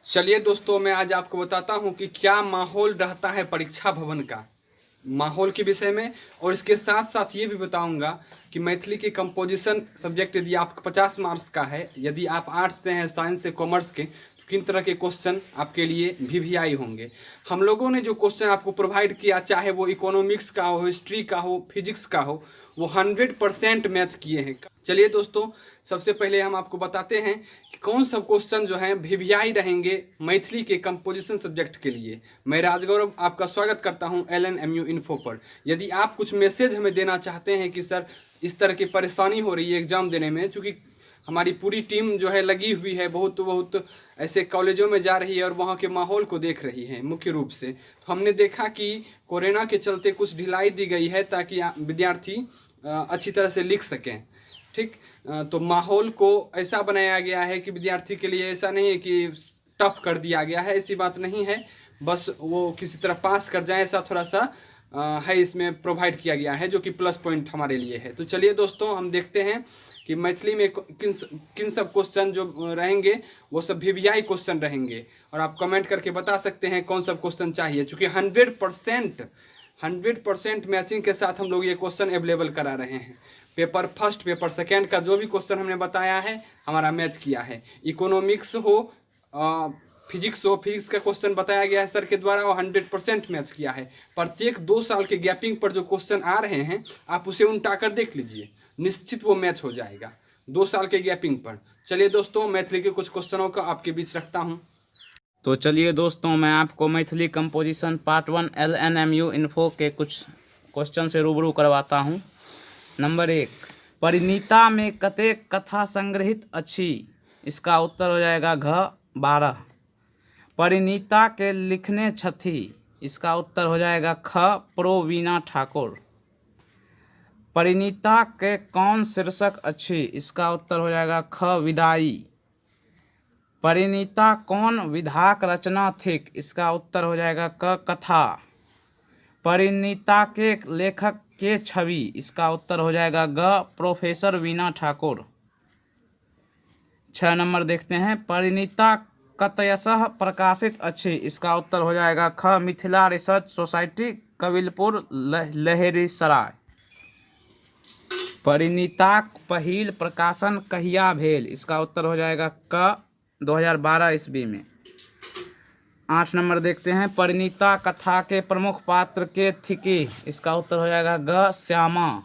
चलिए दोस्तों, मैं आज आपको बताता हूं कि क्या माहौल रहता है परीक्षा भवन का, माहौल के विषय में। और इसके साथ साथ ये भी बताऊंगा कि मैथिली के कंपोजिशन सब्जेक्ट यदि आपका 50 मार्क्स का है, यदि आप आर्ट्स से हैं, साइंस से, कॉमर्स के, तो किन तरह के क्वेश्चन आपके लिए वीवीआई होंगे। हम लोगों ने जो क्वेश्चन आपको प्रोवाइड किया, चाहे वो इकोनॉमिक्स का हो, हिस्ट्री का हो, फिजिक्स का हो, वो 100% मैच किए हैं। चलिए दोस्तों, सबसे पहले हम आपको बताते हैं कि कौन सब क्वेश्चन जो हैं वीवीआई रहेंगे मैथिली के कंपोजिशन सब्जेक्ट के लिए। मैं राजगौरव आपका स्वागत करता हूं LNMU इन्फो पर। यदि आप कुछ मैसेज हमें देना चाहते हैं कि सर इस तरह की परेशानी हो रही है एग्जाम देने में, चूँकि हमारी पूरी टीम जो है लगी हुई है, बहुत ऐसे कॉलेजों में जा रही है और वहाँ के माहौल को देख रही है मुख्य रूप से, तो हमने देखा कि कोरोना के चलते कुछ ढिलाई दी गई है ताकि विद्यार्थी अच्छी तरह से लिख सकें। ठीक, तो माहौल को ऐसा बनाया गया है कि विद्यार्थी के लिए ऐसा नहीं है कि टफ कर दिया गया है, ऐसी बात नहीं है। बस वो किसी तरह पास कर जाए, ऐसा थोड़ा सा है इसमें प्रोवाइड किया गया है, जो कि प्लस पॉइंट हमारे लिए है। तो चलिए दोस्तों, हम देखते हैं कि मैथिली में किन सब क्वेश्चन जो रहेंगे वो सब वीवीआई क्वेश्चन रहेंगे। और आप कमेंट करके बता सकते हैं कौन सब क्वेश्चन चाहिए, चूँकि 100% मैचिंग के साथ हम लोग ये क्वेश्चन अवेलेबल करा रहे हैं। पेपर फर्स्ट, पेपर सेकेंड का जो भी क्वेश्चन हमने बताया है हमारा मैच किया है। इकोनॉमिक्स हो, फिजिक्स हो, फिजिक्स का क्वेश्चन बताया गया है सर के द्वारा, वो 100% मैच किया है। प्रत्येक 2 साल के गैपिंग पर जो क्वेश्चन आ रहे हैं आप उसे उल्टा कर देख लीजिए, निश्चित वो मैच हो जाएगा 2 साल के गैपिंग पर। चलिए दोस्तों, मैथिली के कुछ क्वेश्चनों का आपके बीच रखता हूँ। तो चलिए दोस्तों, मैं आपको Maithili composition part 1 LNMU info के कुछ क्वेश्चन से रूबरू करवाता हूँ। नंबर 1, परिणीता में कतेक कथा संग्रहित अछि? इसका उत्तर हो जाएगा घ 12। परिणीता के लिखने छथि? इसका उत्तर हो जाएगा ख प्रोवीना ठाकुर। परिणीता के कौन शीर्षक अछि? इसका उत्तर हो जाएगा ख विदाई। परिणीता कौन विधाक रचना थिक? इसका उत्तर हो जाएगा क कथा। परिणीता के लेखक के छवि? इसका उत्तर हो जाएगा ग प्रोफेसर वीना ठाकुर। 6 नंबर देखते हैं, परिणीता कतयसः प्रकाशित अछि? इसका उत्तर हो जाएगा ख मिथिला रिसर्च सोसाइटी, कविलपुर, लहेरीसराय। परिणीताक पहिल प्रकाशन कहिया भेल? इसका उत्तर हो जाएगा क 2012 ईस्वी में। 8 नंबर देखते हैं, परिणीता कथा के प्रमुख पात्र के थिकी? इसका उत्तर हो जाएगा ग श्यामा।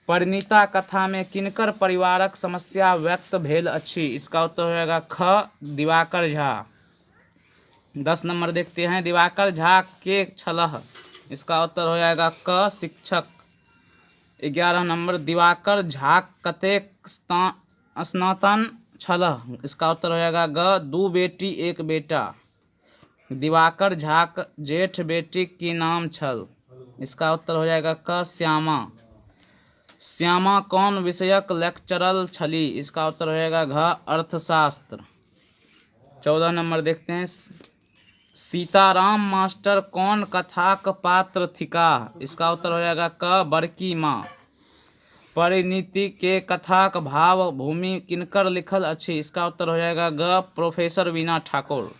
परिणीता कथा में किनकर परिवारक समस्या व्यक्त भेल अछि? इसका उत्तर हो जाएगा ख दिवाकर झा। 10 नंबर देखते हैं, दिवाकर झा के छलह? इसका उत्तर हो जाएगा क शिक्षक। 11 नंबर, दिवाकर झा कतेक स्नातन छलह? इसका उत्तर हो जाएगा ग 2 बेटी 1 बेटा। दिवाकर झा जेठ बेटी की नाम छल? इसका उत्तर हो जाएगा क श्यामा। श्यामा कौन विषयक लेक्चरर छली? इसका उत्तर हो जाएगा घ अर्थशास्त्र। 14 नंबर देखते हैं, सीताराम मास्टर कौन कथाक पात्र थिका? इसका उत्तर हो जाएगा क बड़की माँ। परिणीति के कथाक भाव भूमि किनकर लिखल अछि? इसका उत्तर हो जाएगा ग प्रोफेसर वीना ठाकुर।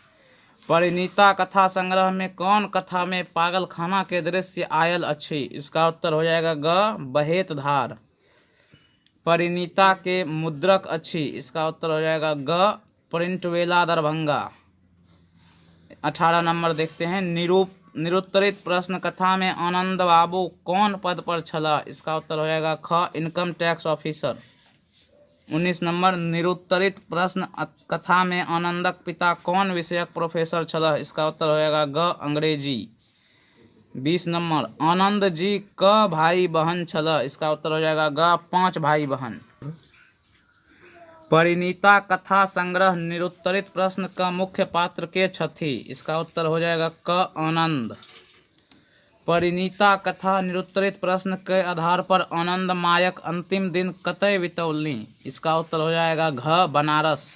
परिणीता कथा संग्रह में कौन कथा में पागलखाना के दृश्य आयल अछि? इसका उत्तर हो जाएगा ग बहेत धार। परिणीता के मुद्रक अछि? इसका उत्तर हो जाएगा ग प्रिंटवेला दरभंगा। 18 नंबर देखते हैं, निरुत्तरित प्रश्न कथा में आनंद बाबू कौन पद पर छला? इसका उत्तर हो जाएगा ख इनकम टैक्स ऑफिसर। 19 नंबर, निरुत्तरित प्रश्न कथा में आनंदक पिता कौन विषयक प्रोफेसर छला? इसका उत्तर हो जाएगा ग अंग्रेजी। 20 नंबर, आनंद जी क भाई बहन छला? इसका उत्तर हो जाएगा ग 5 भाई बहन। परिणीता कथा संग्रह निरुत्तरित प्रश्न का मुख्य पात्र के छथि? इसका उत्तर हो जाएगा क आनंद। परिणीता कथा निरुत्तरित प्रश्न के आधार पर आनंद मायक अंतिम दिन कतय बितौलनि? इसका उत्तर हो जाएगा घ बनारस।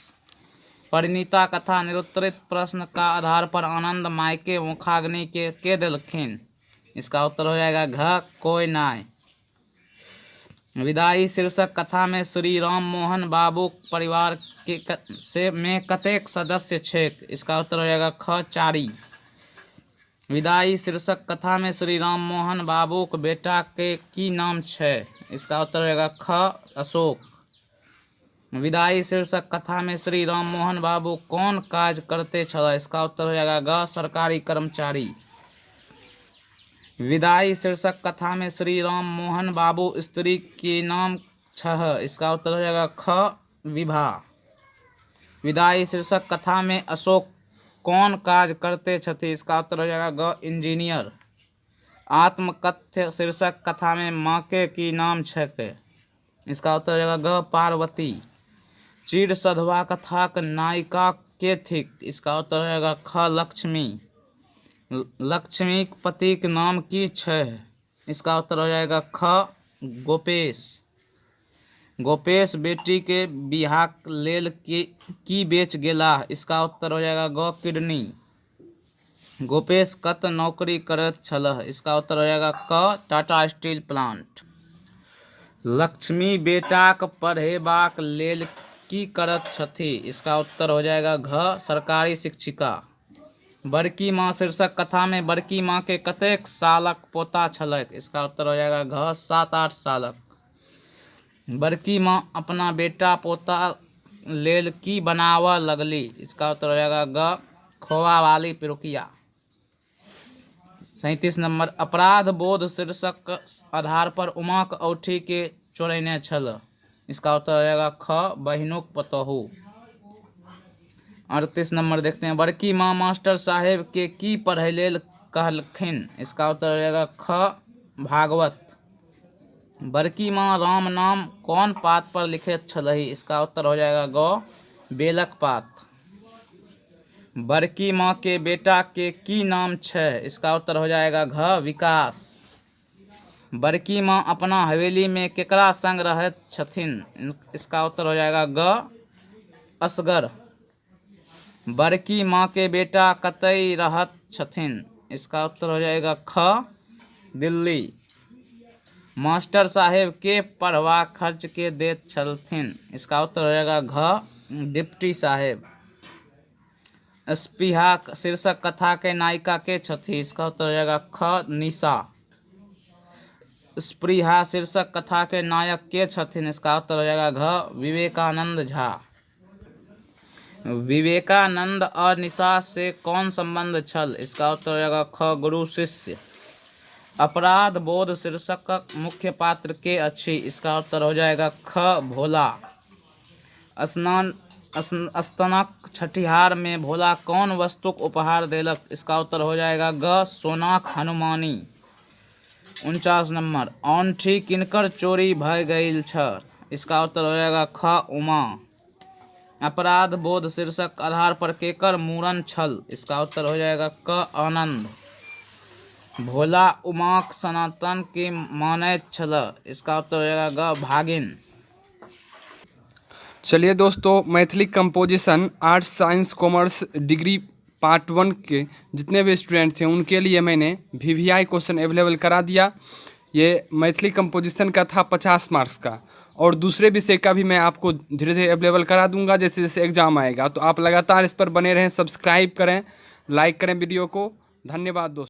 परिणीता कथा निरुत्तरित प्रश्न का आधार पर आनंद मायके मुखाग्नि के देलखिन? इसका उत्तर हो जाएगा घ कोई नाय। विदाई शीर्षक कथा में श्री राम मोहन बाबू परिवार के में कतेक सदस्य छेक? इसका उत्तर हो जाएगा ख 4। विदाई शीर्षक कथा में श्री राम मोहन बाबूक बेटा के की नाम छै? इसका उत्तर होगा ख अशोक। विदाई शीर्षक कथा में श्री राम मोहन बाबू कौन काज करते छला? इसका उत्तर हो जाएगा ग सरकारी कर्मचारी। विदाई शीर्षक कथा में श्री राम मोहन बाबू स्त्री के नाम छह? इसका उत्तर हो जाएगा ख विभा। विदाई शीर्षक कथा में अशोक कौन काज करते छथि? इसका उत्तर हो जाएगा ग इंजीनियर। आत्मकथ्य शीर्षक कथा में माँ के की नाम छक? इसका उत्तर हो जाएगा ग पार्वती। चीड़ सधवा कथाक नायिका के थिक? इसका उत्तर हो जाएगा ख लक्ष्मी। लक्ष्मी पतिक नाम की छै? इसका उत्तर हो जाएगा ख गोपेश। गोपेश बेटी के बिहाक लेल की बेच गेला? इसका उत्तर हो जाएगा ग किडनी। गोपेश कत नौकरी करत छलह? इसका उत्तर हो जाएगा क टाटा स्टील प्लांट। लक्ष्मी बेटाक पढ़ेबाक लेल की करत छथि? इसका उत्तर हो जाएगा घ सरकारी शिक्षिका। बड़की माँ शीर्षक कथा में बड़की माँ के कतेक सालक पोता छलक? इसका उत्तर हो जाएगा घ 7-8 सालक। बड़की माँ अपना बेटा पोता लेल की बनावऽ लगली? इसका उत्तर हो जाएगा ग खोआ वाली पिरुकिया। 37 नंबर अपराध बोध शीर्षक आधार पर उमाक औठी के चोरैने छल? इसका उत्तर हो जाएगा ख बहिनुक पतोहू। 38 नंबर देखते हैं बड़की माँ मास्टर साहेब के की पढ़ै लेल कहलखिन? इसका उत्तर हो जाएगा ख भागवत। बड़की माँ राम नाम कौन पात पर लिखित छलही? इसका उत्तर हो जाएगा ग बेलक पात। बड़की माँ के बेटा के की नाम छै? इसका उत्तर हो जाएगा घ विकास। बड़की माँ अपना हवेली में केकरा संग रहत छथिन? इसका उत्तर हो जाएगा ग असगर। बड़की माँ के बेटा कतई रहत छथिन? इसका उत्तर हो जाएगा ख दिल्ली। मास्टर साहेब के पढ़वा खर्च के देत छलथिन? इसका उत्तर हो जाएगा घ डिप्टी साहेब। स्पृहा शीर्षक कथा के नायिका के छथि? इसका उत्तर हो जाएगा ख निशा। स्पृहा शीर्षक कथा के नायक के छथिन? इसका उत्तर हो जाएगा घ विवेकानंद झा। विवेकानंद और निशा से कौन संबंध छल? इसका उत्तर हो जाएगा ख गुरु शिष्य। अपराध बोध शीर्षक मुख्य पात्र के अच्छी? इसका उत्तर हो जाएगा ख भोला। स्तनक छठिहार में भोला कौन वस्तुक उपहार देलक? इसका उत्तर हो जाएगा ग सोनाक हनुमानी। 49 नंबर औंठी किनकर चोरी भय गईल छ? इसका उत्तर हो जाएगा ख उमा। अपराध बोध शीर्षक आधार पर केकर मूरन छल? इसका उत्तर हो जाएगा क आनंद। भोला उमाक सनातन के मानैत छल? इसका उत्तर हो जाएगा ग भागिन। चलिए दोस्तों, Maithili composition arts science commerce degree part 1 के जितने भी स्टूडेंट थे उनके लिए मैंने VVI क्वेश्चन अवेलेबल करा दिया। ये मैथिली कंपोजिशन का था 50 मार्क्स का, और दूसरे विषय का भी मैं आपको धीरे धीरे अवेलेबल करा दूंगा जैसे जैसे एग्जाम आएगा। तो आप लगातार इस पर बने रहें, सब्सक्राइब करें, लाइक करें वीडियो को। धन्यवाद दोस्तों।